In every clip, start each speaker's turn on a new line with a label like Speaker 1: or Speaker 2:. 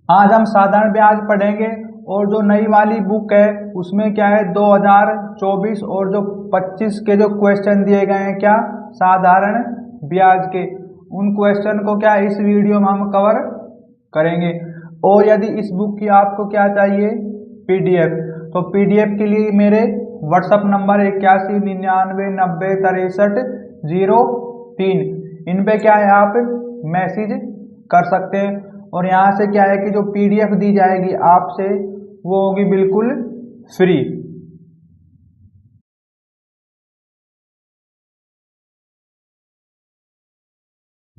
Speaker 1: आज हम साधारण ब्याज पढ़ेंगे और जो नई वाली बुक है उसमें क्या है 2024 और जो 25 के जो क्वेश्चन दिए गए हैं क्या साधारण ब्याज के, उन क्वेश्चन को क्या इस वीडियो में हम कवर करेंगे। और यदि इस बुक की आपको क्या चाहिए पीडीएफ, तो पीडीएफ के लिए मेरे व्हाट्सअप नंबर 8199906303 इन पे क्या है आप मैसेज कर सकते हैं। और यहाँ से क्या है कि जो पीडीएफ दी जाएगी आपसे वो होगी बिल्कुल फ्री।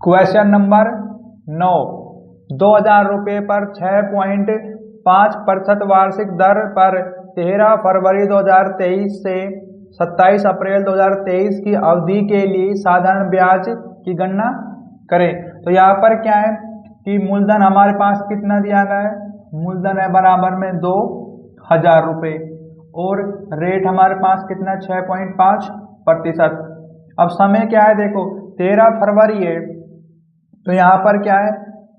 Speaker 1: क्वेश्चन नंबर 9, 2000 रुपये पर 6.5% वार्षिक दर पर 13 फरवरी 2023 से 27 अप्रैल 2023 की अवधि के लिए साधारण ब्याज की गणना करें। तो यहाँ पर क्या है कि मूलधन हमारे पास कितना दिया गया है, मूलधन है बराबर में 2000 रुपये और रेट हमारे पास कितना 6.5%। अब समय क्या है देखो 13 फरवरी है, तो यहाँ पर क्या है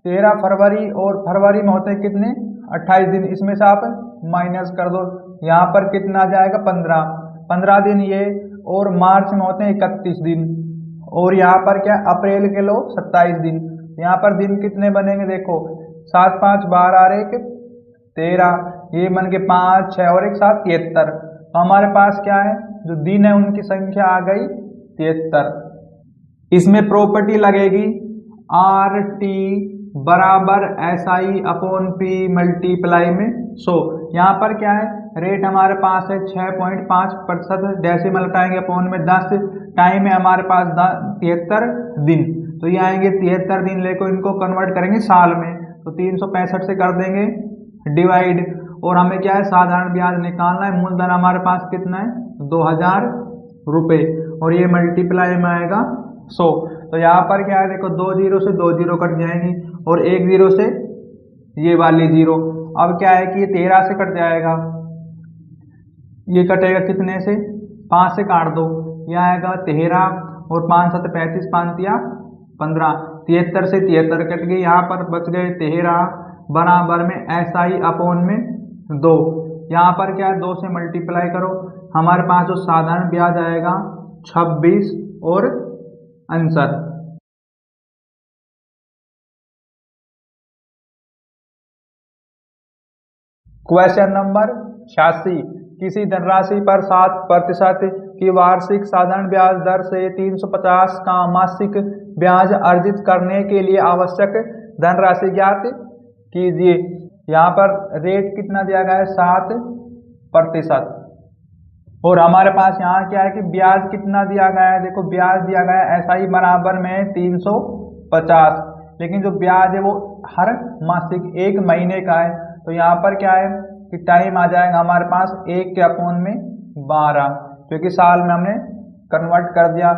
Speaker 1: 13 फरवरी और फरवरी में होते हैं कितने 28 दिन, इसमें से आप माइनस कर दो, यहाँ पर कितना आ जाएगा 15 दिन ये, और मार्च में होते हैं 31 दिन, और यहाँ पर क्या अप्रैल के लो 27 दिन। यहाँ पर दिन कितने बनेंगे देखो 7 5 12 और 1 13, ये बन के 5 6 और 1 7 73। तो हमारे पास क्या है जो दिन है उनकी संख्या आ गई 73। इसमें प्रॉपर्टी लगेगी आर टी बराबर S I upon P multiply में 100। यहाँ पर क्या है रेट हमारे पास है 6.5%, डेसिमल लगाएंगे अपॉन में 10, टाइम है हमारे पास 73 दिन, तो ये आएंगे 73 दिन, लेको इनको कन्वर्ट करेंगे साल में, तो 365 से कर देंगे डिवाइड, और हमें क्या है साधारण ब्याज निकालना है। मूलधन हमारे पास कितना है 2000 रुपये और ये मल्टीप्लाई में आएगा 100। तो यहाँ पर क्या है देखो 2 जीरो से 2 जीरो कट जाएंगी और 1 जीरो से ये वाली जीरो। अब क्या है कि ये 13 से कट जाएगा, ये कटेगा कितने से 5 से काट दो, ये आएगा 13 और 5 7 35 5 तिया 15, 73 से 73 कट गई, यहाँ पर बच गए 13 बराबर में एस आई अपॉन में 2। यहाँ पर क्या है 2 से मल्टीप्लाई करो, हमारे पास जो साधारण ब्याज आएगा 26 और आंसर। क्वेश्चन नंबर 86, किसी धनराशि पर 7% की वार्षिक साधारण ब्याज दर से 350 का मासिक ब्याज अर्जित करने के लिए आवश्यक धनराशि ज्ञात कीजिए। यहाँ पर रेट कितना दिया गया है 7%, और हमारे पास यहाँ क्या है कि ब्याज कितना दिया गया है देखो ब्याज दिया गया है एसआई बराबर में 350, लेकिन जो ब्याज है वो हर मासिक 1 महीने का है। तो यहाँ पर क्या है कि टाइम आ जाएगा हमारे पास 1 के अपॉन में 12, क्योंकि साल में हमने कन्वर्ट कर दिया।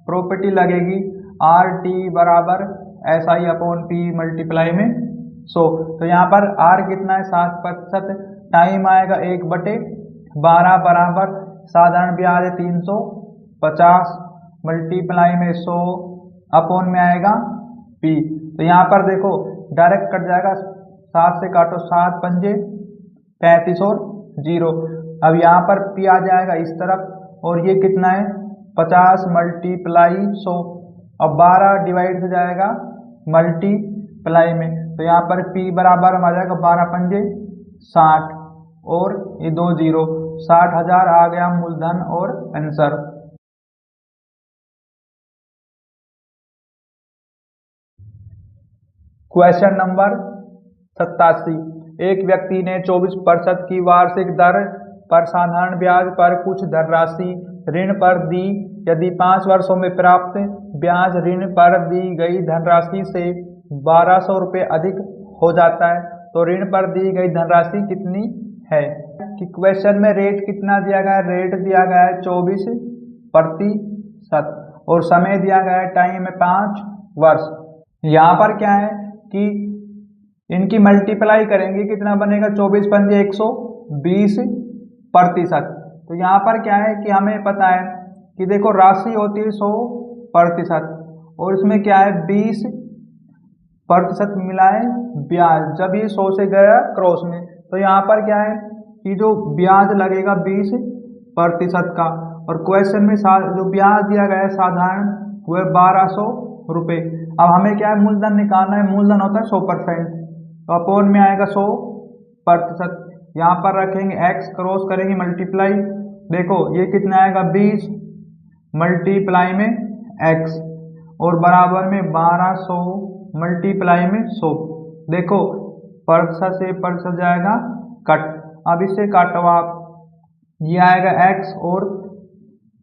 Speaker 1: प्रॉपर्टी लगेगी आर टी बराबर S I upon P multiply में 100। तो यहाँ पर आर कितना है 7%, टाइम आएगा 1/12 बराबर साधारण ब्याज है 350 मल्टीप्लाई में 100 अपॉन में आएगा पी। तो यहाँ पर देखो डायरेक्ट कट जाएगा, 7 से काटो 7 पंजे 35 और 0। अब यहाँ पर पी आ जाएगा इस तरफ, और ये कितना है 50 मल्टीप्लाई 100, अब 12 डिवाइड से जाएगा मल्टीप्लाई में, तो यहाँ पर पी बराबर आ जाएगा 12 पंजे 60 और ये 2 जीरो, 60,000 आ गया मूलधन और आंसर। क्वेश्चन नंबर 87, एक व्यक्ति ने 24% की वार्षिक दर पर साधारण ब्याज पर कुछ धनराशि ऋण पर दी। यदि 5 वर्षों में प्राप्त ब्याज ऋण पर दी गई धनराशि से 1200 रुपये अधिक हो जाता है तो ऋण पर दी गई धनराशि कितनी है। कि क्वेश्चन में रेट कितना दिया गया है, रेट दिया गया है 24% और समय दिया गया है टाइम है 5 वर्ष। यहाँ पर क्या है कि इनकी मल्टीप्लाई करेंगे कितना बनेगा 24 पंजे 120%। तो यहाँ पर क्या है कि हमें पता है कि देखो राशि होती है 100% और इसमें क्या है 20 प्रतिशत मिला है ब्याज, जब ये 100 से गया क्रॉस में। तो यहाँ पर क्या है कि जो ब्याज लगेगा 20% का, और क्वेश्चन में जो ब्याज दिया गया है साधारण वो है 1200 रुपये। अब हमें क्या है मूलधन निकालना है, मूलधन होता है 100%, तो अपोन में आएगा 100%। यहाँ पर रखेंगे x, क्रॉस करेंगे मल्टीप्लाई, देखो ये कितना आएगा 20 मल्टीप्लाई में x और बराबर में 1200 मल्टीप्लाई में 100। देखो प्रतिशत से प्रतिशत जाएगा कट, अब इसे काटो आप, ये आएगा x और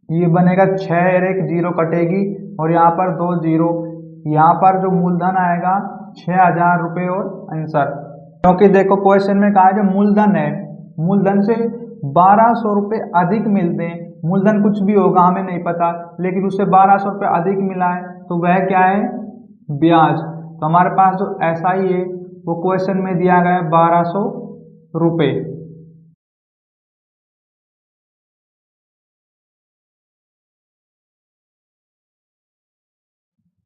Speaker 1: ये बनेगा 6 और एक 0 कटेगी और यहाँ पर 2 0। यहाँ पर जो मूलधन आएगा 6000 रुपये और आंसर, क्योंकि देखो क्वेश्चन में कहा है जो मूलधन है, मूलधन से 1200 रुपये अधिक मिलते हैं। मूलधन कुछ भी होगा हमें नहीं पता, लेकिन उससे 1200 रुपये अधिक मिला है तो वह क्या है ब्याज। तो हमारे पास जो SI है वो क्वेश्चन में दिया गया है 1200 रुपये।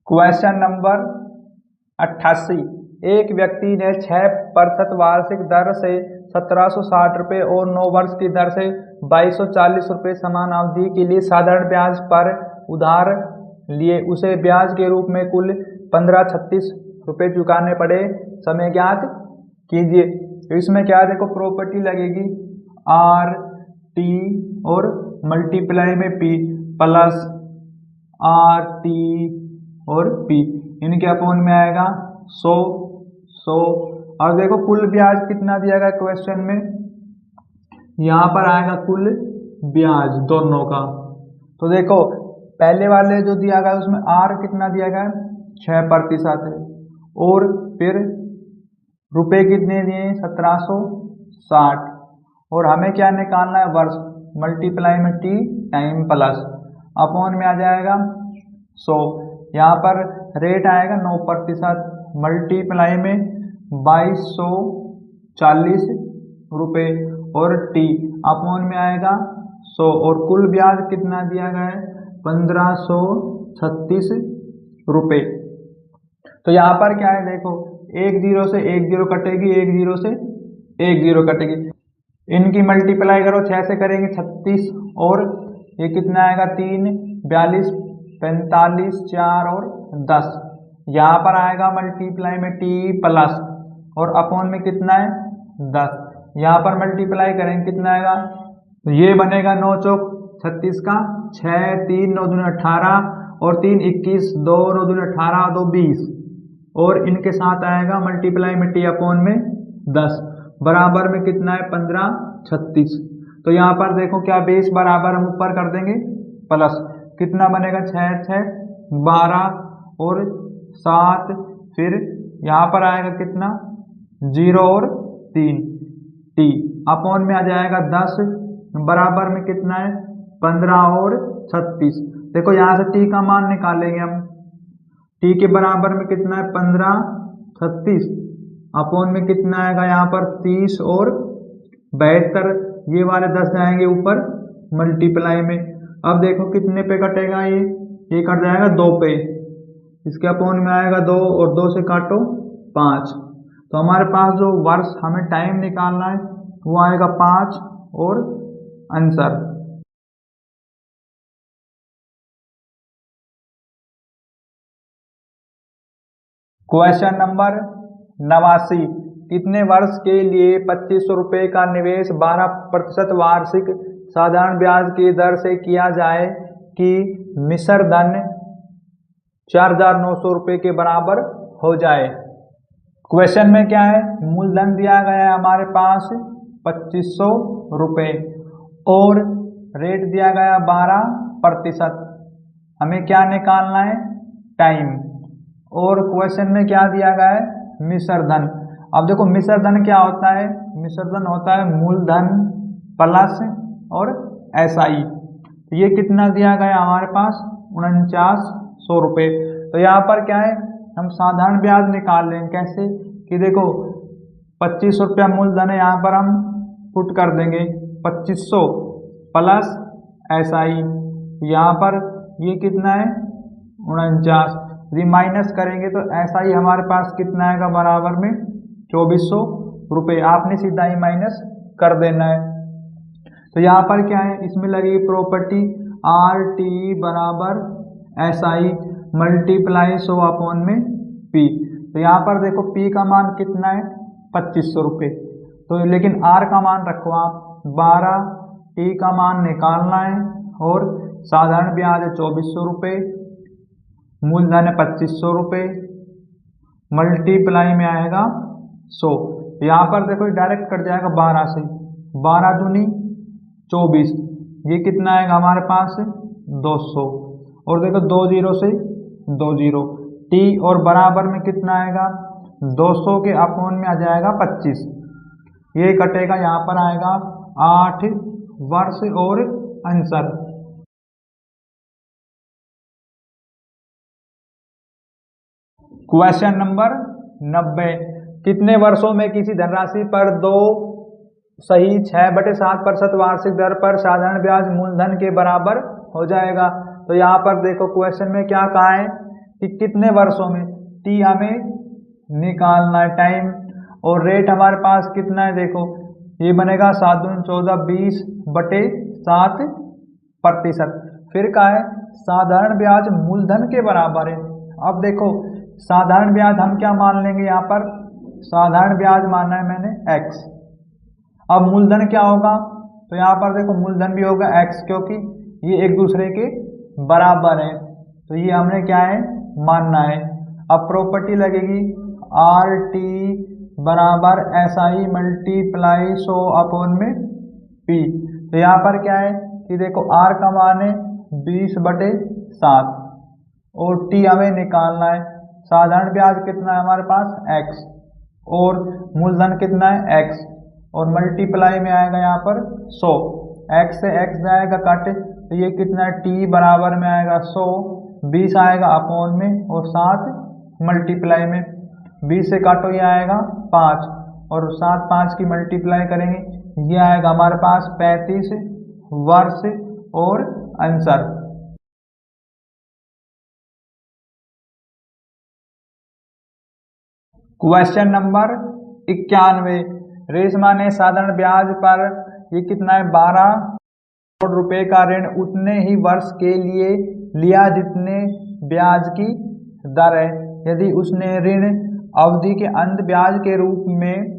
Speaker 1: क्वेश्चन नंबर 88, एक व्यक्ति ने 6% वार्षिक दर से 1760 रुपये और 9 वर्ष की दर से 2240 रुपये समान अवधि के लिए साधारण ब्याज पर उधार लिए, उसे ब्याज के रूप में कुल 1536 रुपये चुकाने पड़े, समय ज्ञात कीजिए। तो इसमें क्या है, देखो प्रॉपर्टी लगेगी RT और मल्टीप्लाई में P प्लस RT और P, इनके अपोन में आएगा 100। और देखो कुल ब्याज कितना दिया गया क्वेश्चन में, यहाँ पर आएगा कुल ब्याज दोनों का। तो देखो पहले वाले जो दिया गया उसमें R कितना दिया गया 6% है, और फिर रुपए कितने दिए 1760, और हमें क्या निकालना है वर्ष, मल्टीप्लाई में T टाइम प्लस अपोन में आ जाएगा 100। यहाँ पर रेट आएगा 9%, मल्टीप्लाई में 2240 रुपये और T अपोन में आएगा 100, और कुल ब्याज कितना दिया गया है 1536 रुपये। तो यहाँ पर क्या है, देखो 1 0 से 1 0 कटेगी, 1 0 से 1 0 कटेगी, इनकी मल्टीप्लाई करो 6 से करेंगे 36, और ये कितना आएगा 3 42 45 4 और 10। यहाँ पर आएगा मल्टीप्लाई में T प्लस और अपोन में कितना है 10। यहाँ पर मल्टीप्लाई करेंगे कितना आएगा, तो ये बनेगा 9 चौक 36 का 6 3 9 दूनी 18 और 3 21 2 9 दूनी 18 2 20, और इनके साथ आएगा मल्टीप्लाई में T अपोन में 10 बराबर में कितना है 1536। तो यहाँ पर देखो क्या बेस बराबर हम ऊपर कर देंगे प्लस, कितना बनेगा 6 6 12 और 7, फिर यहाँ पर आएगा कितना 0 और 3 T अपोन में आ जाएगा 10 बराबर में कितना है 15 और 36। देखो यहाँ से T का मान निकालेंगे हम, T के बराबर में कितना है 15 36 अपोन में कितना आएगा यहाँ पर 30 और 72, ये वाले 10 जाएंगे ऊपर मल्टीप्लाई में। अब देखो कितने पे कटेगा, ये कट जाएगा 2 पे, इसके अपोन में आएगा 2 और 2 से काटो 5। तो हमारे पास जो वर्ष हमें टाइम निकालना है वो आएगा 5 और आंसर। क्वेश्चन नंबर 89, कितने वर्ष के लिए 2500 रुपये का निवेश 12% वार्षिक साधारण ब्याज की दर से किया जाए कि मिश्र धन 4900 रुपये के बराबर हो जाए। क्वेश्चन में क्या है, मूलधन दिया गया है हमारे पास 2500 रुपये और रेट दिया गया 12%, हमें क्या निकालना है टाइम, और क्वेश्चन में क्या दिया गया है मिश्र धन। अब देखो मिश्र धन क्या होता है, मिश्र धन होता है मूलधन प्लस और SI। तो ये कितना दिया गया हमारे पास 4900 रुपये। तो यहाँ पर क्या है, हम साधारण ब्याज निकाल लेंगे कैसे कि देखो 2500 रुपया मूलधन है, यहाँ पर हम पुट कर देंगे 2500 प्लस SI, यहाँ पर ये कितना है 49, यदि माइनस करेंगे तो ऐसा ही हमारे पास कितना आएगा बराबर में 2400 रुपये। आपने सीधा ही माइनस कर देना है। तो यहाँ पर क्या है, इसमें लगेगी प्रॉपर्टी आर टी बराबर SI मल्टीप्लाई 100 अपॉन में P। तो यहाँ पर देखो P का मान कितना है 2500 रुपये। तो लेकिन R का मान रखो आप 12, T का मान निकालना है और साधारण ब्याज है 2400 रुपये, मूलधन है 2500 रुपये, मल्टीप्लाई में आएगा 100। यहाँ पर देखो डायरेक्ट कट जाएगा 12 से, 12 दूनी 24, ये कितना आएगा हमारे पास 200। और देखो 2 जीरो से 2 जीरो, टी और बराबर में कितना आएगा 200 के अपॉन में आ जाएगा 25, ये कटेगा, यहाँ पर आएगा 8 वर्ष और आंसर। क्वेश्चन नंबर 90, कितने वर्षों में किसी धनराशि पर 2.6/7% वार्षिक दर पर साधारण ब्याज मूलधन के बराबर हो जाएगा। तो यहाँ पर देखो क्वेश्चन में क्या कहा है कि कितने वर्षों में, टी हमें निकालना है टाइम, और रेट हमारे पास कितना है, देखो ये बनेगा 7 दूनी 14 20/7%। फिर कहा है साधारण ब्याज मूलधन के बराबर है। अब देखो साधारण ब्याज हम क्या मान लेंगे, यहाँ पर साधारण ब्याज माना है मैंने x। अब मूलधन क्या होगा, तो यहाँ पर देखो मूलधन भी होगा x, क्योंकि ये एक दूसरे के बराबर है। तो ये हमने क्या है मानना है। अब प्रॉपर्टी लगेगी आर टी बराबर SI मल्टीप्लाई 100 अपॉन में P। तो यहाँ पर क्या है कि देखो R का मान है 20/7 और T हमें निकालना है। साधारण ब्याज कितना है हमारे पास x और मूलधन कितना है x, और मल्टीप्लाई में आएगा यहाँ पर 100, x से x जाएगा कट, तो ये कितना है t बराबर में आएगा 100, 20 आएगा अपॉन में और 7 मल्टीप्लाई में, 20 से काटो ये आएगा 5 और 7 5 की मल्टीप्लाई करेंगे, ये आएगा हमारे पास 35 वर्ष और आंसर। क्वेश्चन नंबर 91, रेशमा ने साधारण ब्याज पर ये कितना है 12 करोड़ रुपए का ऋण उतने ही वर्ष के लिए लिया जितने ब्याज की दर है। यदि उसने ऋण अवधि के अंत ब्याज के रूप में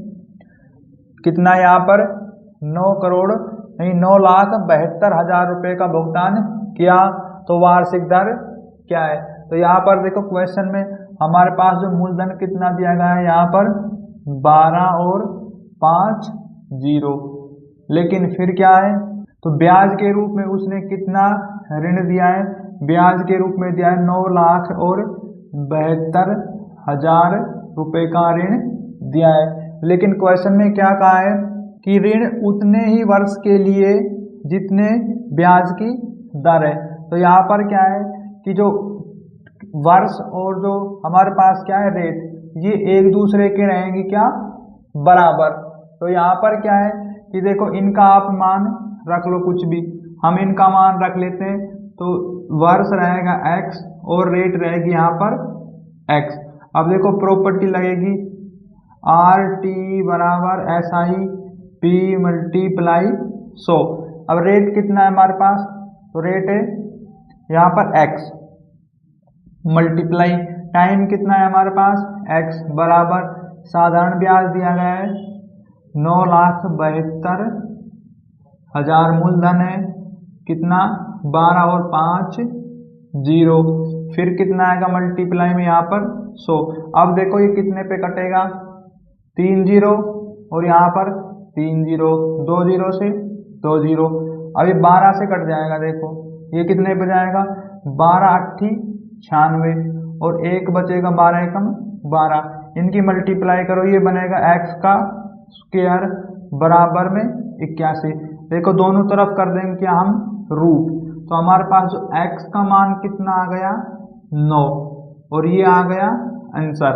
Speaker 1: कितना यहाँ पर 9,72,000 रुपये का भुगतान किया तो वार्षिक दर क्या है। तो यहाँ पर देखो क्वेश्चन में हमारे पास जो मूलधन कितना दिया गया है यहाँ पर 12 और 5 जीरो, लेकिन फिर क्या है तो ब्याज के रूप में उसने कितना ऋण दिया है, ब्याज के रूप में दिया है 9,72,000 रुपये का ऋण दिया है। लेकिन क्वेश्चन में क्या कहा है कि ऋण उतने ही वर्ष के लिए जितने ब्याज की दर है। तो यहाँ पर क्या है कि जो वर्ष और जो हमारे पास क्या है रेट, ये एक दूसरे के रहेंगे क्या बराबर। तो यहाँ पर क्या है कि देखो इनका आप मान रख लो कुछ भी, हम इनका मान रख लेते हैं, तो वर्ष रहेगा x और रेट रहेगी यहाँ पर x। अब देखो प्रॉपर्टी लगेगी आर टी बराबर SI P मल्टीप्लाई 100। अब रेट कितना है हमारे पास, तो रेट है यहाँ पर x मल्टीप्लाई टाइम कितना है हमारे पास x बराबर साधारण ब्याज दिया गया है 9,72,000, मूलधन है कितना 12 और 5 जीरो, फिर कितना आएगा मल्टीप्लाई में यहाँ पर 100। अब देखो ये कितने पे कटेगा 3 जीरो और यहाँ पर 3 जीरो, 2 जीरो से 2 जीरो, अभी 12 से कट जाएगा। देखो ये कितने पे जाएगा 12 8 96 और एक बचेगा 12 एकम 12, इनकी मल्टीप्लाई करो ये बनेगा x का स्क्वायर बराबर में 81। देखो दोनों तरफ कर देंगे क्या हम रूट, तो हमारे पास जो x का मान कितना आ गया 9 और ये आ गया आंसर।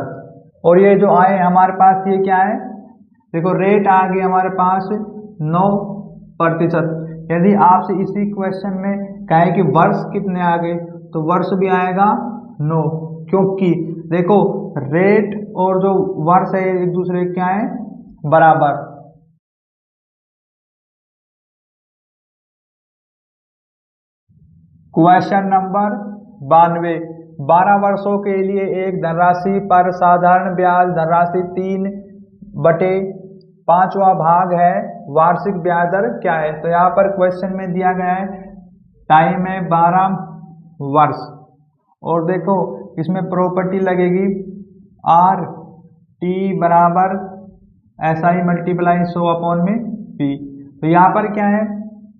Speaker 1: और ये जो आए हमारे पास ये क्या है, देखो रेट आ गई हमारे पास 9%। यदि आपसे इसी क्वेश्चन में कहे कि वर्ष कितने आ गए, तो वर्ष भी आएगा 9, क्योंकि देखो रेट और जो वर्ष है एक दूसरे के क्या है, बराबर। क्वेश्चन नंबर 92, 12 वर्षों के लिए एक धनराशि पर साधारण ब्याज धनराशि 3/5वां भाग है, वार्षिक ब्याज दर क्या है। तो यहाँ पर क्वेश्चन में दिया गया है टाइम है 12 वर्ष, और देखो इसमें प्रॉपर्टी लगेगी आर टी बराबर SI मल्टीप्लाई 100/P। तो यहाँ पर क्या है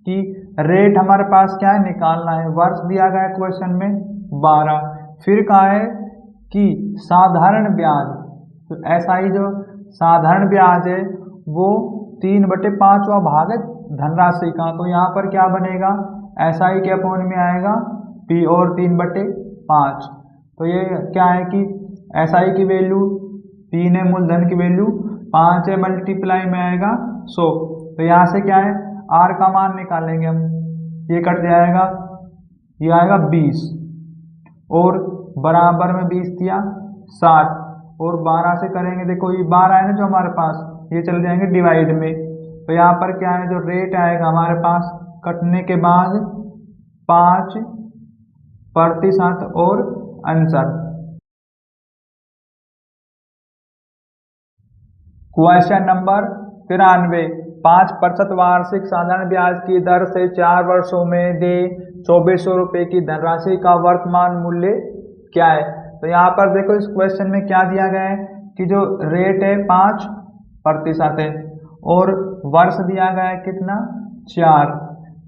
Speaker 1: कि रेट हमारे पास क्या है, निकालना है। वर्ष दिया गया है क्वेश्चन में 12, फिर कहा है कि साधारण ब्याज, तो SI जो साधारण ब्याज है वो 3/5वां भाग है धनराशि का। तो यहाँ पर क्या बनेगा, SI के अपॉन में आएगा P और 3/5। तो ये क्या है कि SI की वैल्यू 3 है, मूलधन की वैल्यू 5 है, मल्टीप्लाई में आएगा 100। तो यहाँ से क्या है R का मान निकालेंगे हम, ये कट जाएगा, ये आएगा 20 और बराबर में 20 दिया 60 और 12 से करेंगे, देखो ये 12 है ना जो हमारे पास, ये चले जाएंगे डिवाइड में। तो यहाँ पर क्या है, जो रेट आएगा हमारे पास कटने के बाद 5% और आंसर। क्वेश्चन नंबर 93, 5% वार्षिक साधारण ब्याज की दर से 4 वर्षों में दे 2400 रुपये की धनराशि का वर्तमान मूल्य क्या है। तो यहाँ पर देखो इस क्वेश्चन में क्या दिया गया है कि जो रेट है 5% है और वर्ष दिया गया है कितना 4,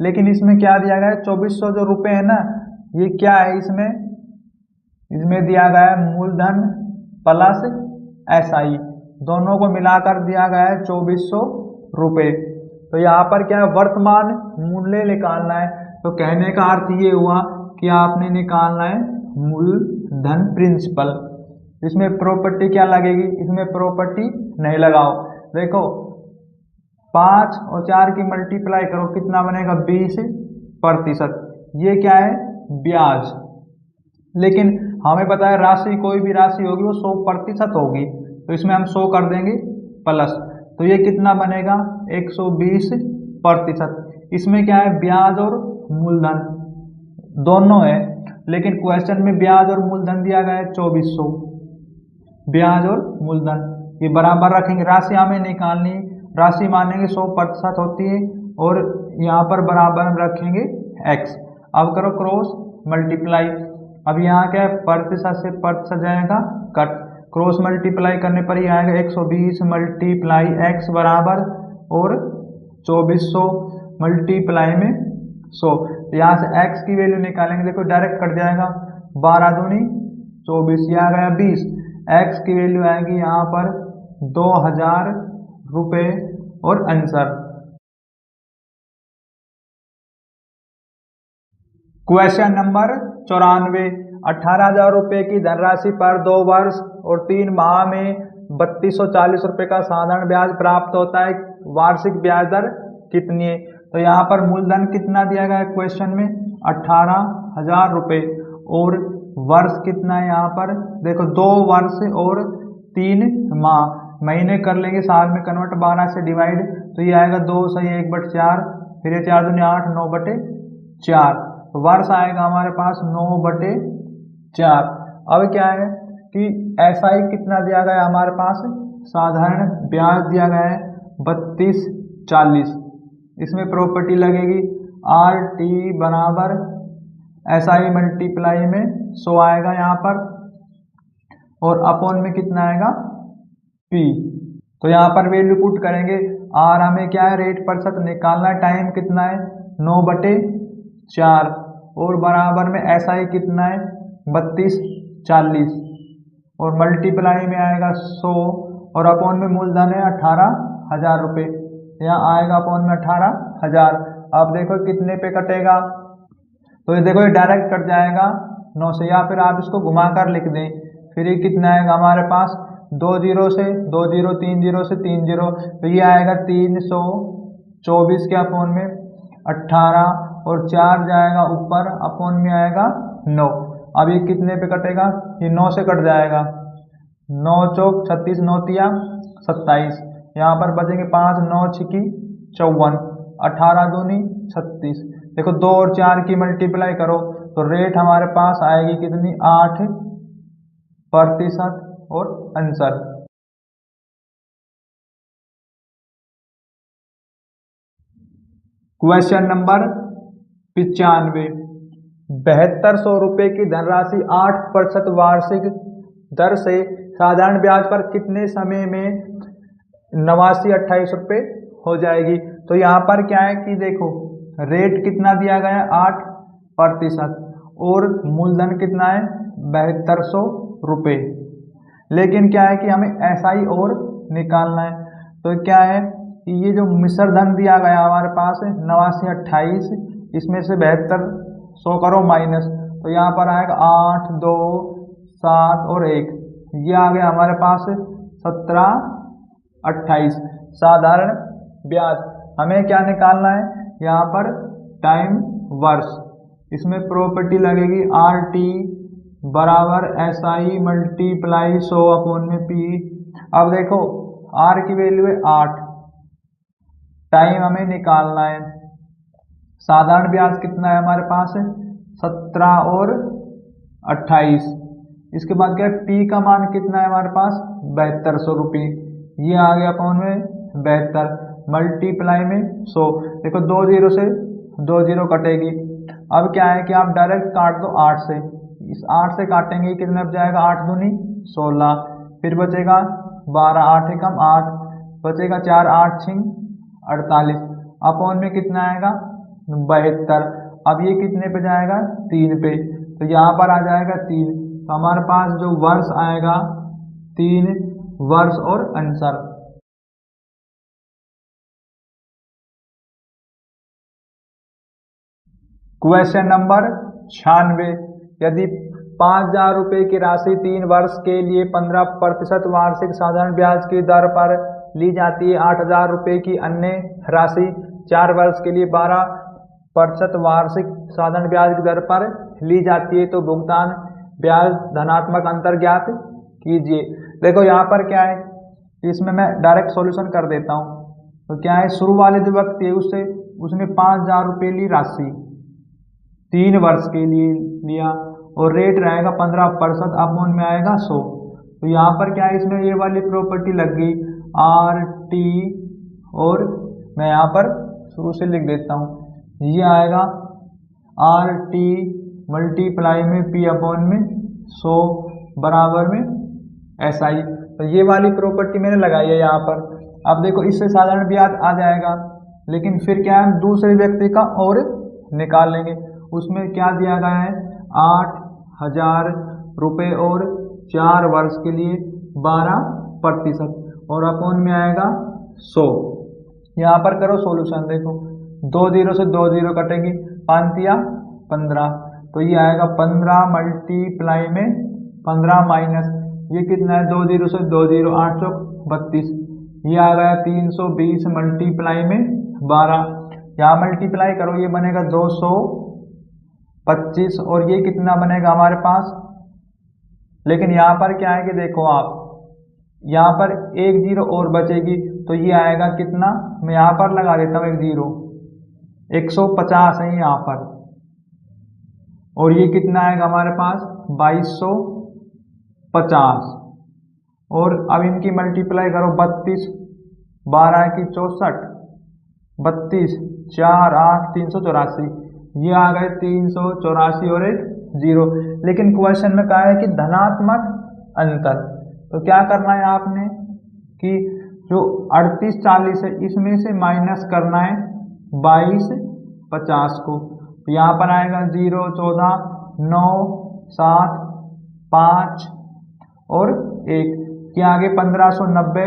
Speaker 1: लेकिन इसमें क्या दिया गया है 2400 जो रुपये है ना, ये क्या है, इसमें दिया गया है मूलधन प्लस SI, दोनों को मिलाकर दिया गया है 2400 रुपये। तो यहाँ पर क्या है, वर्तमान मूल्य निकालना है। तो कहने का अर्थ ये हुआ कि आपने निकालना है मूलधन प्रिंसिपल। इसमें प्रॉपर्टी क्या लगेगी, इसमें प्रॉपर्टी नहीं लगाओ। देखो 5 और 4 की मल्टीप्लाई करो, कितना बनेगा 20%। ये क्या है ब्याज, लेकिन हमें पता है राशि कोई भी राशि होगी वो 100% होगी, तो इसमें हम 100 कर देंगे प्लस, तो ये कितना बनेगा 120%। इसमें क्या है ब्याज और मूलधन दोनों है, लेकिन क्वेश्चन में ब्याज और मूलधन दिया गया है 2400, ब्याज और मूलधन ये बराबर रखेंगे। राशि हमें निकालनी, राशि मानेंगे 100% होती है और यहाँ पर बराबर हम रखेंगे x। अब करो क्रॉस मल्टीप्लाई, अब यहाँ क्या है प्रतिशत से प्रतिशत जाएगा कट, क्रॉस मल्टीप्लाई करने पर ही आएगा 120 मल्टीप्लाई x बराबर और 2400 मल्टीप्लाई में 100। यहाँ से x की वैल्यू निकालेंगे, देखो डायरेक्ट कट जाएगा, 12 दूनी 24, ये आ गया 20, x की वैल्यू आएगी यहाँ पर 2000 रुपये और आंसर। क्वेश्चन नंबर 94, 18,000 रुपये की धनराशि पर 2 वर्ष और 3 माह में 3240 रुपये का साधारण ब्याज प्राप्त होता है, वार्षिक ब्याज दर कितनी है। तो यहाँ पर मूलधन कितना दिया गया है क्वेश्चन में 18,000 रुपये और वर्ष कितना है, यहाँ पर देखो 2 वर्ष और 3 माह, महीने कर लेंगे साल में कन्वर्ट, 12 से डिवाइड, तो ये आएगा 2 सही 1/4, फिर ये 4 दूनी 8, 9/4, वर्ष आएगा हमारे पास 9/4। अब क्या है कि SI कितना दिया गया है हमारे पास, साधारण ब्याज दिया गया है 3240, इसमें प्रॉपर्टी लगेगी RT बराबर SI मल्टीप्लाई में 100 आएगा यहाँ पर और अपॉन में कितना आएगा P। तो यहाँ पर वैल्यू पुट करेंगे, R हमें क्या है रेट प्रतिशत निकालना, टाइम कितना है 9/4 और बराबर में SI कितना है 3240 और मल्टीप्लाई में आएगा 100 और अपॉन में मूलधन है 18,000 रुपये, यहाँ आएगा अपॉन में 18,000। अब देखो कितने पे कटेगा, तो ये देखो ये डायरेक्ट कट जाएगा 9 से, या फिर आप इसको घुमाकर लिख दें, फिर ये कितना आएगा हमारे पास 2 0 से 2 0, 3 0 से 3 0, तो ये आएगा 324 के अपॉन में 18 और 4 जाएगा ऊपर, अपॉन में आएगा 9। अब ये कितने पे कटेगा, ये 9 से कट जाएगा, 9 चौक 36, 9 तिया 27, यहाँ पर बचेंगे 5, 9 छिकी 54, 18 दूनी 36। देखो 2 और 4 की मल्टीप्लाई करो तो रेट हमारे पास आएगी कितनी, 8% और आंसर। क्वेश्चन नंबर 95, 7200 रुपये की धनराशि 8% वार्षिक दर से साधारण ब्याज पर कितने समय में 8928 रुपये हो जाएगी। तो यहाँ पर क्या है कि देखो रेट कितना दिया गया है, 8% और मूलधन कितना है, 7200 रुपये। लेकिन क्या है कि हमें SI और निकालना है। तो क्या है कि ये जो मिश्र धन दिया गया हमारे पास है 8928, इसमें से 7200 करो माइनस, तो यहाँ पर आएगा 8, 2, 7 और 1, ये आ गया हमारे पास 1728 साधारण ब्याज। हमें क्या निकालना है यहाँ पर, टाइम वर्ष। इसमें प्रॉपर्टी लगेगी RT बराबर SI मल्टीप्लाई 100/P। अब देखो R की वैल्यू है 8, टाइम हमें निकालना है, साधारण ब्याज कितना है हमारे पास है 17 और 28। इसके बाद क्या है, P का मान कितना है हमारे पास 7200 रुपये, ये आ गया अपॉन में 72 मल्टीप्लाई में 100। देखो 2 0 से 2 0 कटेगी। अब क्या है कि आप डायरेक्ट काट दो 8 से, इस 8 से काटेंगे कितना बच जाएगा, 8 दूनी 16, फिर बचेगा 12, 8 एकम 8, बचेगा 4, 8 छिंग 48, अपॉन में कितना आएगा 72। अब ये कितने पे जाएगा, 3 पे, तो यहाँ पर आ जाएगा 3, तो हमारे पास जो वर्ष आएगा 3 वर्ष और आंसर। क्वेश्चन नंबर 96, यदि 5000 रुपये की राशि 3 वर्ष के लिए 15% वार्षिक साधारण ब्याज की दर पर ली जाती है, 8000 रुपये की अन्य राशि 4 वर्ष के लिए 12% वार्षिक साधारण ब्याज की दर पर ली जाती है, तो भुगतान ब्याज धनात्मक अंतर ज्ञात कीजिए। देखो यहाँ पर क्या है, इसमें मैं डायरेक्ट सॉल्यूशन कर देता हूँ। तो क्या है, शुरू वाले जो व्यक्ति है उसने 5000 रुपये ली राशि 3 वर्ष के लिए लिया और रेट रहेगा 15%, अपॉन में आएगा 100। तो यहाँ पर क्या है, इसमें ये वाली प्रॉपर्टी लग गई RT, और मैं यहाँ पर शुरू से लिख देता हूँ, ये आएगा RT मल्टीप्लाई में P अपॉन में 100 बराबर में SI। तो ये वाली प्रॉपर्टी मैंने लगाई है यहाँ पर। अब देखो इससे साधारण ब्याज आ जाएगा, लेकिन फिर क्या है, दूसरे व्यक्ति का और निकाल लेंगे। उसमें क्या दिया गया है, 8000 रुपये और 4 वर्ष के लिए 12%, और अपॉन में आएगा 100। यहाँ पर करो सॉल्यूशन, देखो 2 0 से 2 0 कटेंगे, 5 या 15, तो ये आएगा 15 मल्टीप्लाई में 15 माइनस, ये कितना है 2 0 से 2 0, 8 चौक 32, ये आ गया 320 मल्टीप्लाई में 12, यहाँ मल्टीप्लाई करो ये बनेगा 225, और ये कितना बनेगा हमारे पास। लेकिन यहाँ पर क्या है कि देखो आप यहाँ पर 1 0 और बचेगी, तो ये आएगा कितना, मैं यहाँ पर लगा देता हूँ 1 0, 150 है यहाँ पर, और ये कितना आएगा हमारे पास 2250, और अब इनकी मल्टीप्लाई करो 32, 12 की 64, 32, 4 8 384, ये आ गए 384 और 1 0। लेकिन क्वेश्चन में कहा है कि धनात्मक अंतर, तो क्या करना है आपने कि जो 38 40 है इसमें से माइनस करना है 22 50 को, तो यहाँ पर आएगा 0 14 9 7 5 और 1 के आगे 1590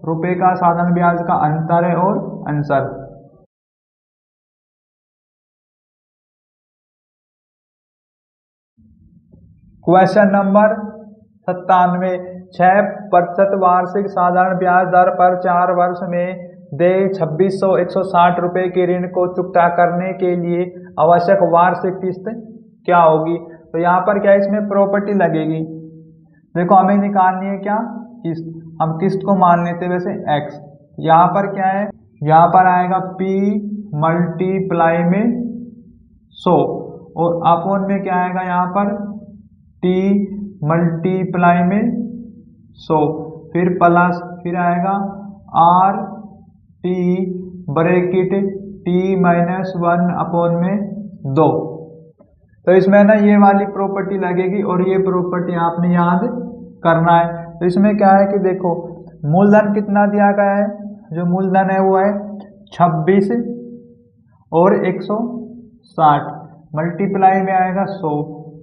Speaker 1: रुपये का साधारण ब्याज का अंतर है और आंसर। क्वेश्चन नंबर 97, 6% वार्षिक साधारण ब्याज दर पर 4 वर्ष में देय 2660 रुपये के ऋण को चुकता करने के लिए आवश्यक वार्षिक किस्त क्या होगी। तो यहाँ पर क्या है, इसमें प्रॉपर्टी लगेगी। देखो हमें निकालनी है क्या, किस्त। हम किस्त को मान लेते हैं वैसे x। यहाँ पर क्या है, यहाँ पर आएगा p मल्टीप्लाई में 100 और अपॉन में क्या आएगा यहाँ पर t मल्टीप्लाई में 100, फिर प्लस, फिर आएगा r t bracket t minus 1 upon में 2। तो इसमें ना ये वाली प्रॉपर्टी लगेगी और ये प्रॉपर्टी आपने याद करना है। तो इसमें क्या है कि देखो मूलधन कितना दिया गया है, जो मूलधन है वो है 26 और 160 मल्टीप्लाई में आएगा 100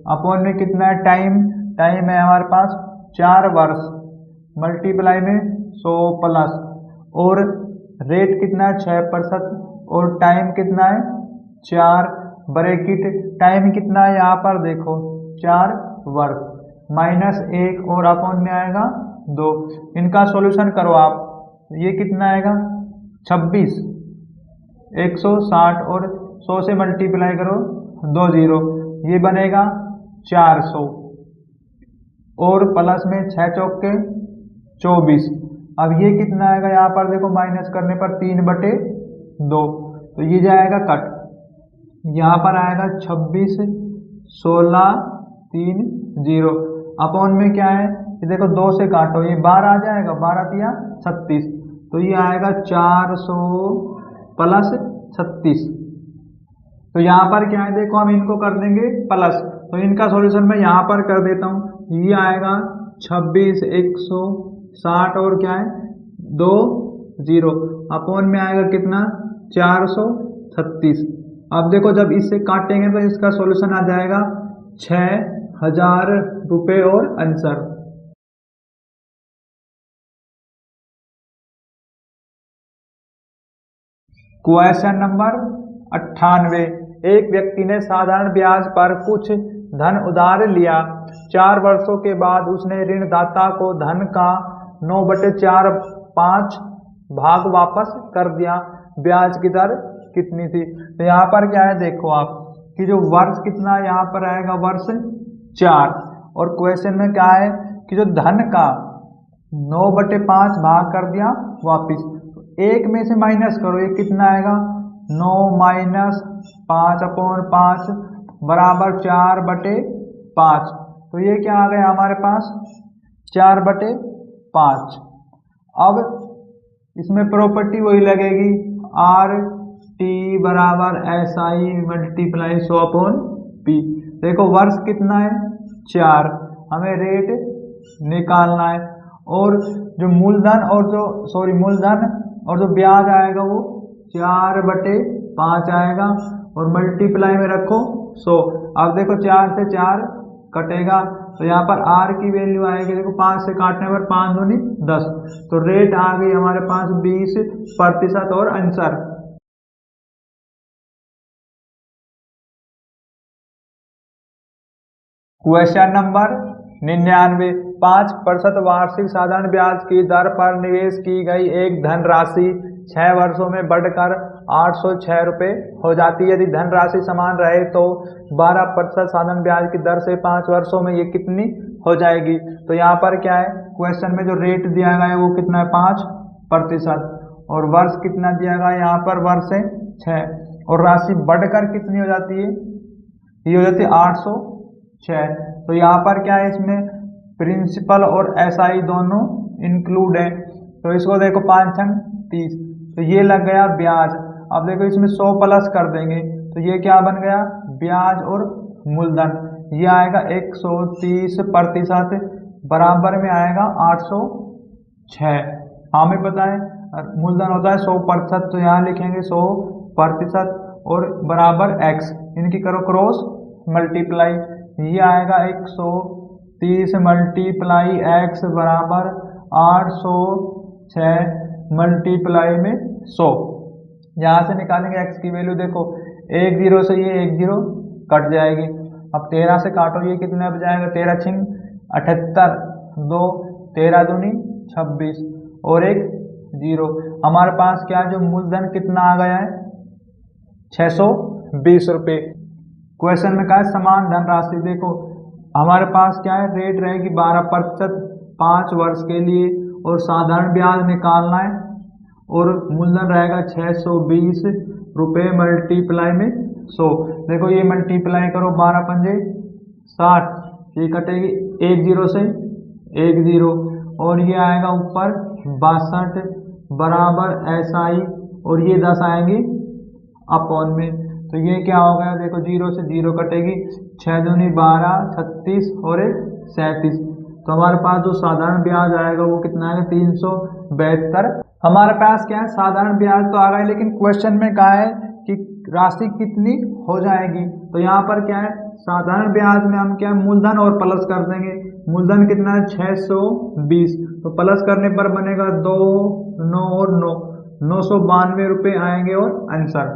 Speaker 1: अपॉन में कितना है टाइम, टाइम है हमारे पास 4 वर्ष मल्टीप्लाई में 100 प्लस और रेट कितना है 6% और टाइम कितना है 4 ब्रैकेट टाइम कितना है यहाँ पर देखो 4 वर्ष माइनस 1 और अपॉन में आएगा 2। इनका सॉल्यूशन करो आप, ये कितना आएगा 26 160 और 100 से मल्टीप्लाई करो 2 0, ये बनेगा 400 और प्लस में 6 चौके 24। अब ये कितना आएगा यहाँ पर देखो माइनस करने पर 3/2, तो ये जाएगा कट। यहाँ पर आएगा 26 16 3 0 अपॉन में क्या है, ये देखो 2 से काटो ये 12 आ जाएगा, 12 दिया 36, तो ये आएगा 400 प्लस 36। तो यहाँ पर क्या है देखो हम इनको कर देंगे प्लस, तो इनका सॉल्यूशन मैं यहाँ पर कर देता हूँ। ये आएगा 26 160 और क्या है 2 0 अपॉन में आएगा कितना 436। अब देखो जब इससे काटेंगे तो इसका सॉल्यूशन आ जाएगा 6000 रुपये और आंसर। क्वेश्चन नंबर 98, एक व्यक्ति ने साधारण ब्याज पर कुछ धन उधार लिया। 4 वर्षों के बाद उसने ऋणदाता को धन का 9/4 5 भाग वापस कर दिया। ब्याज की दर कितनी थी? तो यहाँ पर क्या है देखो आप कि जो वर्ष कितना यहाँ पर आएगा वर्ष 4 और क्वेश्चन में क्या है कि जो धन का 9/5 भाग कर दिया वापिस, तो एक में से माइनस करो, ये कितना आएगा 9 माइनस 5/5 बराबर 4/5। तो ये क्या आ गया हमारे पास 4/5। अब इसमें प्रॉपर्टी वही लगेगी आर टी बराबर एस आई मल्टीप्लाई 100/P। देखो वर्ष कितना है 4, हमें रेट निकालना है और जो मूलधन और जो मूलधन और जो ब्याज आएगा वो 4/5 आएगा और मल्टीप्लाई में रखो 100। अब देखो 4 से 4 कटेगा तो यहाँ पर आर की वैल्यू आएगी देखो 5 से काटने पर 5 दूनी 10, तो रेट आ गई हमारे पास 20% और आंसर। क्वेश्चन नंबर 99, 5% वार्षिक साधारण ब्याज की दर पर निवेश की गई एक धनराशि 6 वर्षों में बढ़कर 806 रुपये हो जाती है। यदि धनराशि समान रहे तो 12% साधारण ब्याज की दर से 5 वर्षों में ये कितनी हो जाएगी? तो यहाँ पर क्या है क्वेश्चन में जो रेट दिया गया है वो कितना है 5% और वर्ष कितना दिया गया है यहाँ पर वर्ष है 6 और राशि बढ़कर कितनी हो जाती है, ये हो जाती है 806। तो यहाँ पर क्या है इसमें प्रिंसिपल और एसआई दोनों इंक्लूड है, तो इसको देखो 5 30, तो ये लग गया ब्याज। अब देखो इसमें 100 प्लस कर देंगे तो ये क्या बन गया ब्याज और मूलधन, ये आएगा 130% बराबर में आएगा 806। हमें पता है मूलधन होता है 100%, तो यहाँ लिखेंगे 100% और बराबर x, इनकी करो क्रॉस मल्टीप्लाई, ये आएगा 130 मल्टीप्लाई x बराबर 806 मल्टीप्लाई में 100। यहाँ से निकालेंगे x की वैल्यू, देखो 1 0 से ये 1 0 कट जाएगी। अब 13 से काटो ये कितना बच जाएगा 13 छिंग 78, 2 13 दूनी 26 और 1 0। हमारे पास क्या जो मूलधन कितना आ गया है 620 रुपये। क्वेश्चन में क्या है, समान धनराशि। देखो हमारे पास क्या है, रेट रहेगी 12% 5 वर्ष के लिए, और साधारण ब्याज निकालना है, और मूलधन रहेगा 620 रुपये मल्टीप्लाई में 100। देखो ये मल्टीप्लाई करो, 12 पंजे 60, ये कटेगी 1 जीरो से 1 जीरो, और ये आएगा ऊपर 62 बराबर SI, और ये 10 आएंगी अपॉन में। तो ये क्या हो गया, देखो जीरो से जीरो कटेगी, 6 दूनी 12, 36 और 37। तो हमारे पास जो साधारण ब्याज आएगा वो कितना आएगा, 372। हमारे पास क्या है, साधारण ब्याज तो आ गया, लेकिन क्वेश्चन में कहा है कि राशि कितनी हो जाएगी। तो यहाँ पर क्या है, साधारण ब्याज में हम क्या है, मूलधन और प्लस कर देंगे। मूलधन कितना है, 620, तो प्लस करने पर बनेगा 2 9 और 9, 992 रुपये आएंगे और आंसर।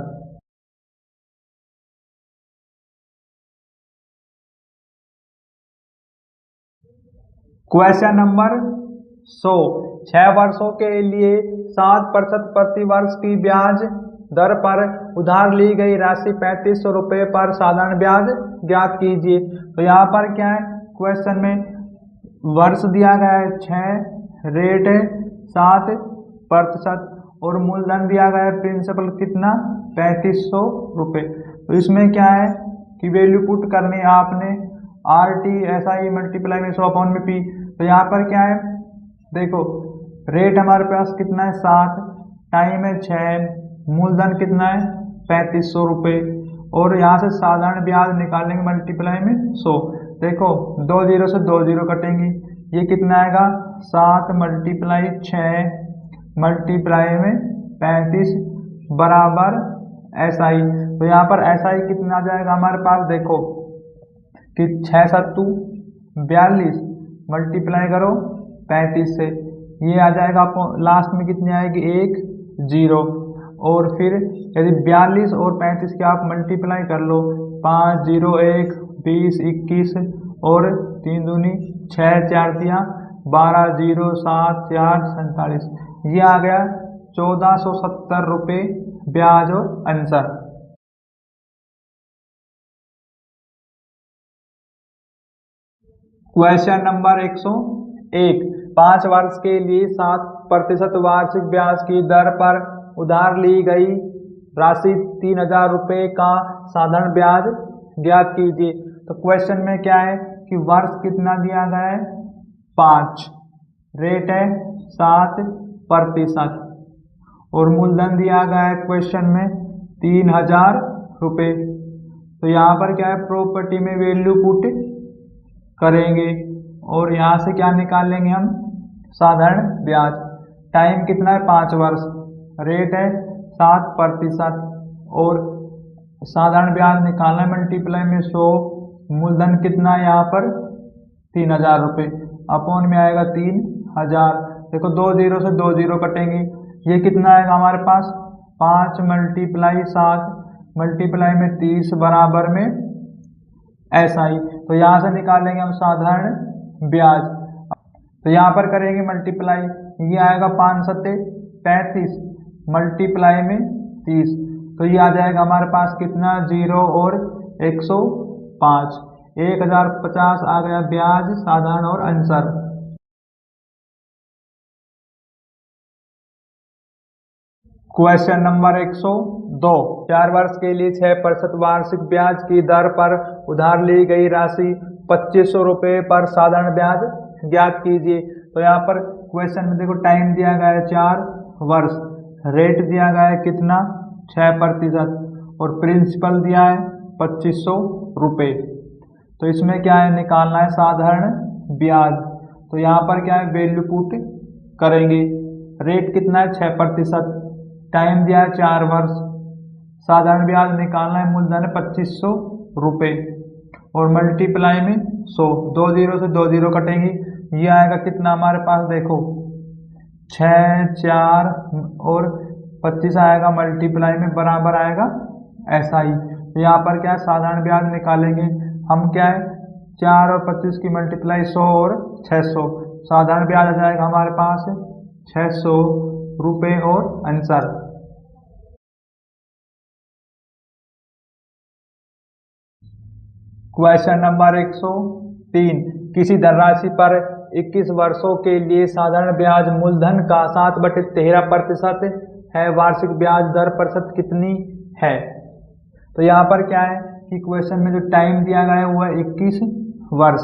Speaker 1: क्वेश्चन नंबर 100, 6 वर्षों के लिए 7% प्रति वर्ष की ब्याज दर पर उधार ली गई राशि 3500 रुपये पर साधारण ब्याज ज्ञात कीजिए। तो यहाँ पर क्या है, क्वेश्चन में वर्ष दिया गया है 6, रेट है 7%, और मूलधन दिया गया है प्रिंसिपल कितना, 3500 रुपये। तो इसमें क्या है कि वैल्यू पुट करनी है आपने, RT SI मल्टीप्लाई में 100 अपॉन में P। तो यहाँ पर क्या है, देखो रेट हमारे पास कितना है 7, टाइम है 6, मूलधन कितना है 3500 रुपये, और यहाँ से साधारण ब्याज निकालेंगे मल्टीप्लाई में 100। देखो 2 जीरो से 2 जीरो कटेंगी, ये कितना आएगा 7 मल्टीप्लाई 6 मल्टीप्लाई में 35 बराबर SI। तो यहाँ पर SI कितना आ जाएगा हमारे पास, देखो कि 6 सत्तू 42 मल्टीप्लाई करो 35 से, ये आ जाएगा आपको लास्ट में कितनी आएगी 1 जीरो, और फिर यदि 42 और 35 के आप मल्टीप्लाई कर लो, 5 0 1 20 21, और 3 दूनी 6 4 दिया 12 0 7 4 47, ये आ गया 1470 रुपये ब्याज और आंसर। क्वेश्चन नंबर 101, 5 वर्ष के लिए 7% वार्षिक ब्याज की दर पर उधार ली गई राशि 3000 रुपये का साधारण ब्याज ज्ञात कीजिए। तो क्वेश्चन में क्या है कि वर्ष कितना दिया गया है 5, रेट है 7%, और मूलधन दिया गया है क्वेश्चन में 3000 रुपये। तो यहाँ पर क्या है, प्रॉपर्टी में वैल्यू पुट करेंगे, और यहाँ से क्या निकाल लेंगे हम, साधारण ब्याज। टाइम कितना है 5 वर्ष, रेट है 7%, और साधारण ब्याज निकालना है मल्टीप्लाई में 100, मूलधन कितना है यहाँ पर 3000 रुपये, अपॉन में आएगा 3000। देखो 2 जीरो से 2 जीरो कटेंगे, ये कितना आएगा हमारे पास 5 मल्टीप्लाई 7 मल्टीप्लाई में 30 बराबर में SI। तो यहाँ से निकालेंगे हम साधारण ब्याज। तो यहाँ पर करेंगे मल्टीप्लाई, ये आएगा 5 सत्ते 35 मल्टीप्लाई में 30, तो ये आ जाएगा हमारे पास कितना 0 और 105, 1050 आ गया ब्याज साधारण और आंसर। क्वेश्चन नंबर 102, 4 वर्ष के लिए 6% वार्षिक ब्याज की दर पर उधार ली गई राशि 2500 रुपये पर साधारण ब्याज ज्ञात कीजिए। तो यहाँ पर क्वेश्चन में देखो टाइम दिया गया है 4 वर्ष, रेट दिया गया है कितना 6%, और प्रिंसिपल दिया है 2500 रुपये। तो इसमें क्या है, निकालना है साधारण ब्याज। तो यहाँ पर क्या है, वैल्यू पुट करेंगे। रेट कितना है 6%, टाइम दिया है 4 वर्ष, साधारण ब्याज निकालना है, मूलधन है 2500 रुपये, और मल्टीप्लाई में 100, 2 जीरो से 2 जीरो कटेंगी, ये आएगा कितना हमारे पास, देखो 6 4 और 25 आएगा, मल्टीप्लाई में बराबर आएगा SI। तो यहाँ पर क्या है, साधारण ब्याज निकालेंगे हम, क्या है 4 और 25 की मल्टीप्लाई 100 और 600, साधारण ब्याज आ जाएगा हमारे पास 600 रुपये और आंसर। क्वेश्चन नंबर 103, किसी धनराशि पर 21 वर्षों के लिए साधारण ब्याज मूलधन का 7/13% है, वार्षिक ब्याज दर प्रतिशत कितनी है। तो यहाँ पर क्या है कि क्वेश्चन में जो टाइम दिया गया है वो है 21 वर्ष,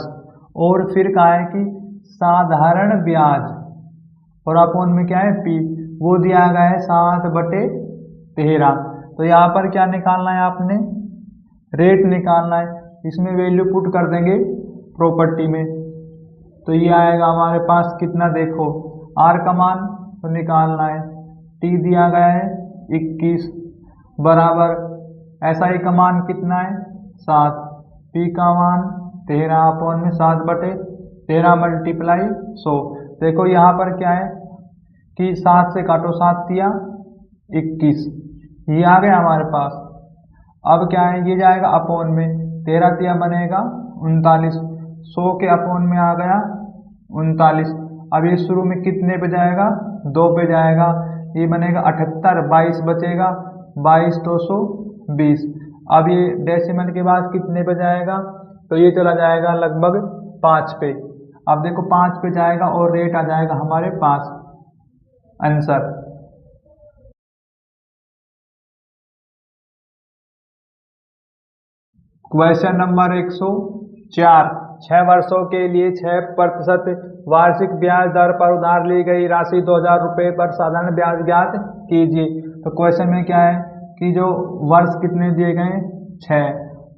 Speaker 1: और फिर कहा है कि साधारण ब्याज और अपॉन में क्या है पी, वो दिया गया है 7/13। तो यहाँ पर क्या निकालना है, आपने रेट निकालना है। इसमें वैल्यू पुट कर देंगे प्रॉपर्टी में, तो ये आएगा हमारे पास कितना, देखो आर का मान तो निकालना है, टी दिया गया है 21 बराबर SI का मान कितना है 7, पी का मान 13 अपॉन में 7/13 मल्टीप्लाई 100। देखो यहाँ पर क्या है कि 7 से काटो, 7 दिया 21, ये आ गया हमारे पास। अब क्या है, ये जाएगा अपॉन में, 13 दिया बनेगा 39, 100 के अपॉन में आ गया 39। अब ये शुरू में कितने पे जाएगा, 2 पे जाएगा, ये बनेगा 78, 22 बचेगा, 22 200 20। अब ये डेसिमल के बाद कितने पे जाएगा, तो ये चला जाएगा लगभग 5 पे। अब देखो 5 पे जाएगा और रेट आ जाएगा हमारे पास आंसर। क्वेश्चन नंबर 104, 6 वर्षों के लिए 6% वार्षिक ब्याज दर पर उधार ली गई राशि 2000 रुपये पर साधारण ब्याज ज्ञात कीजिए। तो क्वेश्चन में क्या है कि जो वर्ष कितने दिए गए 6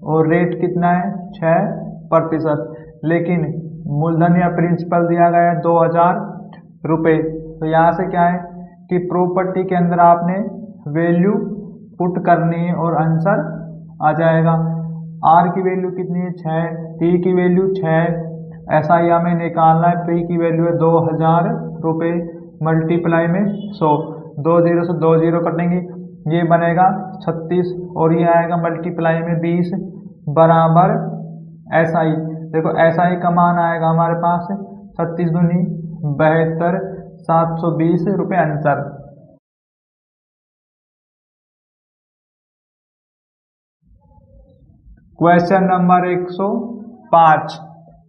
Speaker 1: और रेट कितना है 6%, लेकिन मूलधन या प्रिंसिपल दिया गया है 2000 रुपये। तो यहाँ से क्या है कि प्रॉपर्टी के अंदर आपने वैल्यू पुट करनी है और आंसर आ जाएगा। आर की वैल्यू कितनी है 6, टी की वैल्यू 6, SI हमें निकालना है, पी की वैल्यू है 2000 रुपये मल्टीप्लाई में 100, 2 0 से 2 0 कटेंगे, ये बनेगा 36 और ये आएगा मल्टीप्लाई में 20 बराबर SI। देखो SI का मान आएगा हमारे पास 36 दूनी 72, 720 रुपये आंसर। क्वेश्चन नंबर 105,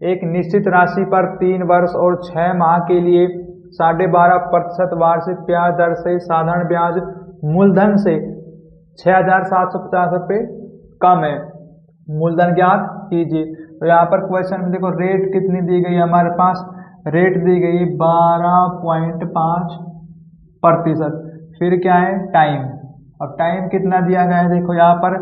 Speaker 1: एक निश्चित राशि पर 3 वर्ष और 6 माह के लिए 12.5% वार्षिक ब्याज दर से साधारण ब्याज मूलधन से 6750 रुपये कम है, मूलधन ज्ञात कीजिए। तो यहाँ पर क्वेश्चन में देखो रेट कितनी दी गई है हमारे पास, रेट दी गई 12.5%। फिर क्या है टाइम, अब टाइम कितना दिया गया है, देखो यहाँ पर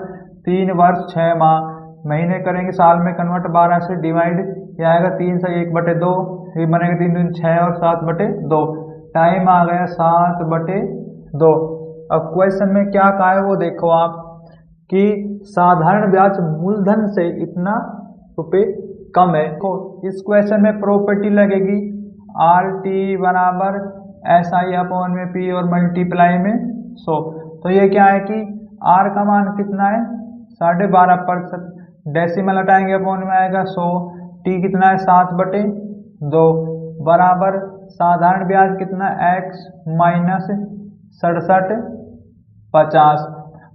Speaker 1: 3 वर्ष 6 माह, महीने करेंगे साल में कन्वर्ट, 12 से डिवाइड, यह आएगा 3 से 1/2, ये बनेगा 3 दूनी 6 और 7/2, टाइम आ गया 7/2। अब क्वेश्चन में क्या कहा है वो देखो आप कि साधारण ब्याज मूलधन से इतना रुपये कम है। तो इस क्वेश्चन में प्रॉपर्टी लगेगी RT बराबर SI अपॉन में P और मल्टीप्लाई में 100। तो ये क्या है कि R का मान कितना है 12.5%, डेसिमल हटाएंगे अपॉन में आएगा 100, T कितना है 7/2 बराबर साधारण ब्याज कितना x माइनस 6750।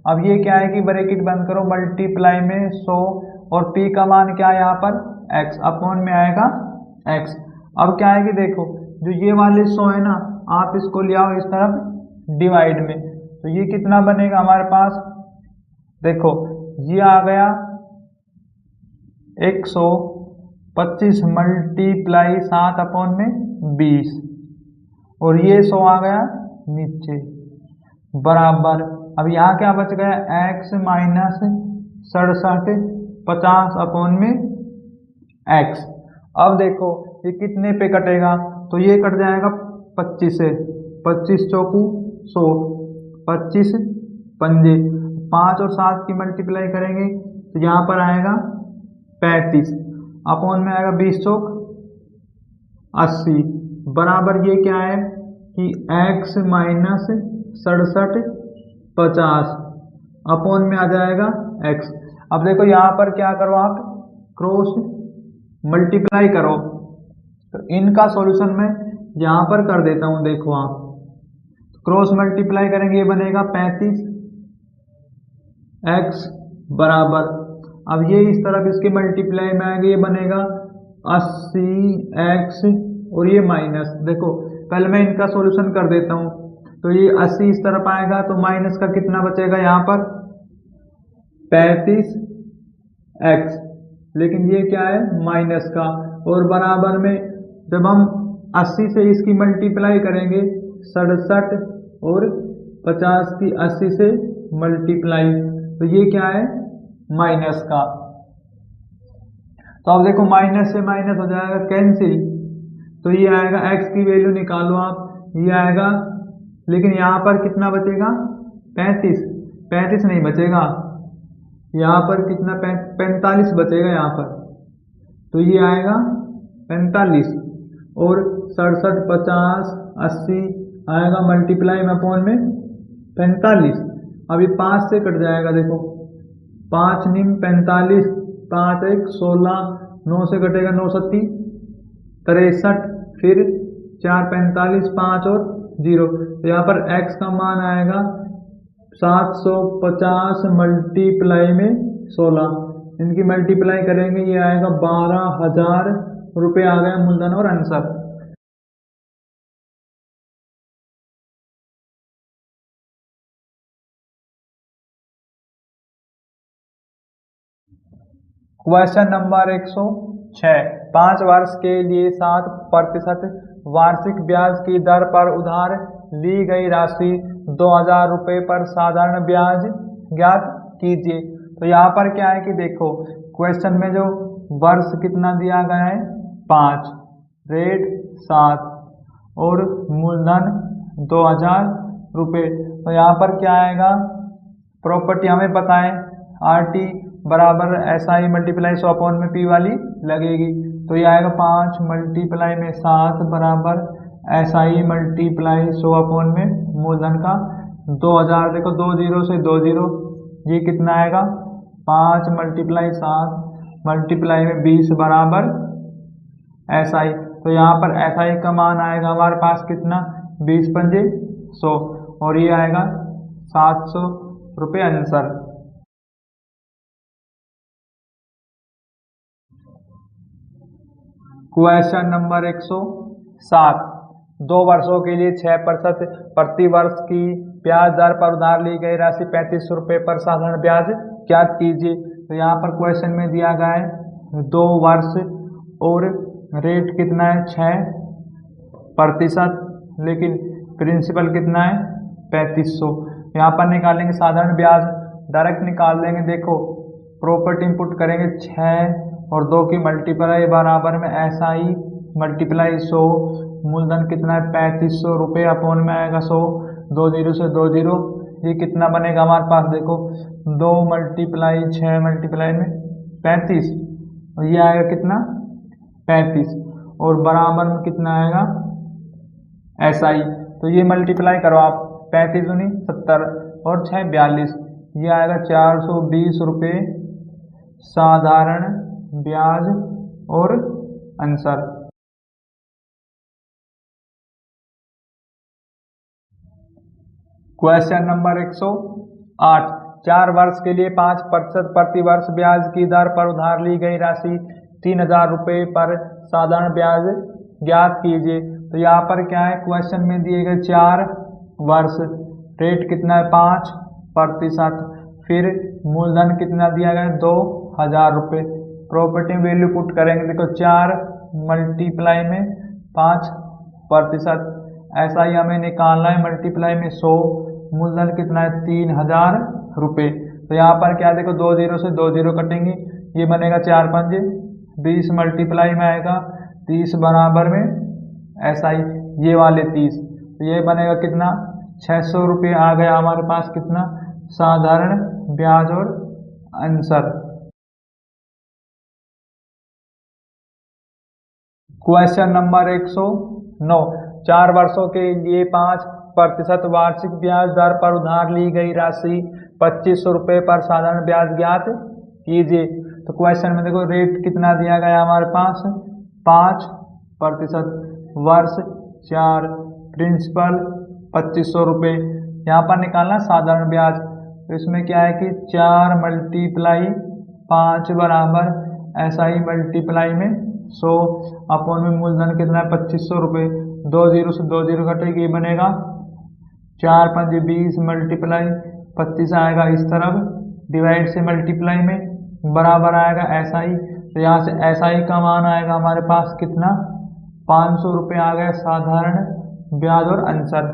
Speaker 1: अब ये क्या है कि ब्रैकेट बंद करो, मल्टीप्लाई में 100 और P का मान क्या है यहाँ पर x अपॉन में आएगा x। अब क्या है कि देखो जो ये वाले 100 है ना, आप इसको ले आओ इस तरफ डिवाइड में, तो ये कितना बनेगा हमारे पास, देखो ये आ गया 125 मल्टीप्लाई 7 अपॉन में 20 और ये 100 आ गया नीचे बराबर। अब यहाँ क्या बच गया x माइनस 6750 अपॉन में x। अब देखो ये कितने पे कटेगा, तो ये कट जाएगा 25 से, 25 चौकू 100, 25 पंजे, 5 और 7 की मल्टीप्लाई करेंगे तो यहाँ पर आएगा 35 अपॉन में आएगा 20 चौक 80 बराबर ये क्या है कि x माइनस 6750 अपॉन में आ जाएगा x। अब देखो यहाँ पर क्या करो आप क्रॉस मल्टीप्लाई करो, तो इनका सॉल्यूशन मैं यहाँ पर कर देता हूँ। देखो आप क्रॉस मल्टीप्लाई करेंगे, ये बनेगा 35x बराबर अब ये इस तरफ इसके मल्टीप्लाई में आएगा, ये बनेगा 80x और ये माइनस। देखो पहले मैं इनका सॉल्यूशन कर देता हूँ। तो ये 80 इस तरफ आएगा तो माइनस का कितना बचेगा यहाँ पर 35x, लेकिन ये क्या है माइनस का। और बराबर में जब हम 80 से इसकी मल्टीप्लाई करेंगे 67 और 50 की 80 से मल्टीप्लाई, तो ये क्या है माइनस का। तो अब देखो माइनस से माइनस हो जाएगा कैंसिल, तो ये आएगा x की वैल्यू निकालो आप, ये आएगा, लेकिन यहाँ पर कितना बचेगा 35 नहीं बचेगा, यहाँ पर कितना 45 बचेगा यहाँ पर, तो ये आएगा 45 और 67 50 80 आएगा मल्टीप्लाई में अपॉन में 45। अभी 5 से कट जाएगा, देखो 5 निम 45, 5 1 16, 9 से कटेगा 9 सत्ती 63, फिर 4 45 5 और 0, तो यहाँ पर x का मान आएगा 750 मल्टीप्लाई में 16, इनकी मल्टीप्लाई करेंगे ये आएगा 12,000 रुपये आ गया मूलधन और आंसर। क्वेश्चन नंबर 106, 5 वर्ष के लिए 7% वार्षिक ब्याज की दर पर उधार ली गई राशि 2,000 रुपये पर साधारण ब्याज ज्ञात कीजिए। तो यहाँ पर क्या है कि देखो क्वेश्चन में जो वर्ष कितना दिया गया है 5, रेट 7 और मूलधन 2,000 रुपये। तो यहाँ पर क्या आएगा, प्रॉपर्टी हमें पता है RT बराबर SI मल्टीप्लाई 100 अपॉन में P वाली लगेगी, तो ये आएगा 5 मल्टीप्लाई में 7 बराबर SI मल्टीप्लाई 100 अपॉन में मूलधन का 2,000। देखो 2 0 से 2 0, ये कितना आएगा 5 मल्टीप्लाई 7 मल्टीप्लाई में 20 बराबर SI। तो यहाँ पर SI का मान आएगा हमारे पास कितना 20 पंजे 100 और ये आएगा 700 रुपये आंसर। क्वेश्चन नंबर 107, 2 वर्षों के लिए 6% प्रति वर्ष की ब्याज दर पर उधार ली गई राशि 3500 रुपये पर साधारण ब्याज ज्ञात कीजिए। तो यहाँ पर क्वेश्चन में दिया गया है 2 वर्ष और रेट कितना है 6%, लेकिन प्रिंसिपल कितना है 3500। यहाँ पर निकालेंगे साधारण ब्याज, डायरेक्ट निकाल लेंगे। देखो प्रॉपर्टी इनपुट करेंगे 6 और 2 की मल्टीप्लाई बराबर में SI मल्टीप्लाई 100, मूलधन कितना है 3500 रुपये अपॉन में आएगा 100, 2 0 से 2 0, ये कितना बनेगा हमारे पास, देखो 2 मल्टीप्लाई 6 मल्टीप्लाई में 35 और ये आएगा कितना 35 और बराबर में कितना आएगा SI। तो ये मल्टीप्लाई करो आप, 35 दूनी 70 और 6 42, ये आएगा 420 रुपये साधारण ब्याज और आंसर। क्वेश्चन नंबर 108, 4 वर्ष के लिए 5% प्रति वर्ष ब्याज की दर पर उधार ली गई राशि 3,000 रुपये पर साधारण ब्याज ज्ञात कीजिए। तो यहाँ पर क्या है, क्वेश्चन में दिए गए 4 वर्ष, रेट कितना है 5%, फिर मूलधन कितना दिया गया है 2,000 रुपये। प्रॉपर्टी वैल्यू पुट करेंगे, देखो 4 मल्टीप्लाई में 5%, ऐसा ही हमें निकालना है मल्टीप्लाई में 100, मूलधन कितना है 3,000 रुपये। तो यहाँ पर क्या देखो 2 0 से 2 0 कटेंगे, ये बनेगा 4 पंजे 20 मल्टीप्लाई में आएगा 30 बराबर में SI ये वाले 30, तो ये बनेगा कितना 600 रुपये आ गया हमारे पास कितना साधारण ब्याज और आंसर। क्वेश्चन नंबर 109, 4 वर्षों के लिए 5% वार्षिक ब्याज दर पर उधार ली गई राशि 2500 रुपये पर साधारण ब्याज ज्ञात कीजिए। तो क्वेश्चन में देखो रेट कितना दिया गया हमारे पास 5%, वर्ष 4, प्रिंसिपल 2500 रुपये। यहाँ पर निकालना साधारण ब्याज, तो इसमें क्या है कि 4 मल्टीप्लाई 5 बराबर SI मल्टीप्लाई में 100 अपॉन में मूलधन कितना है 2500 रुपये। 2 जीरो से 2 जीरो घटेगी बनेगा 4 5 20 मल्टीप्लाई 25 आएगा इस तरफ डिवाइड से मल्टीप्लाई में बराबर आएगा SI। तो यहाँ से SI का मान आएगा हमारे पास कितना 500 रुपये आ गया साधारण ब्याज और अंशर।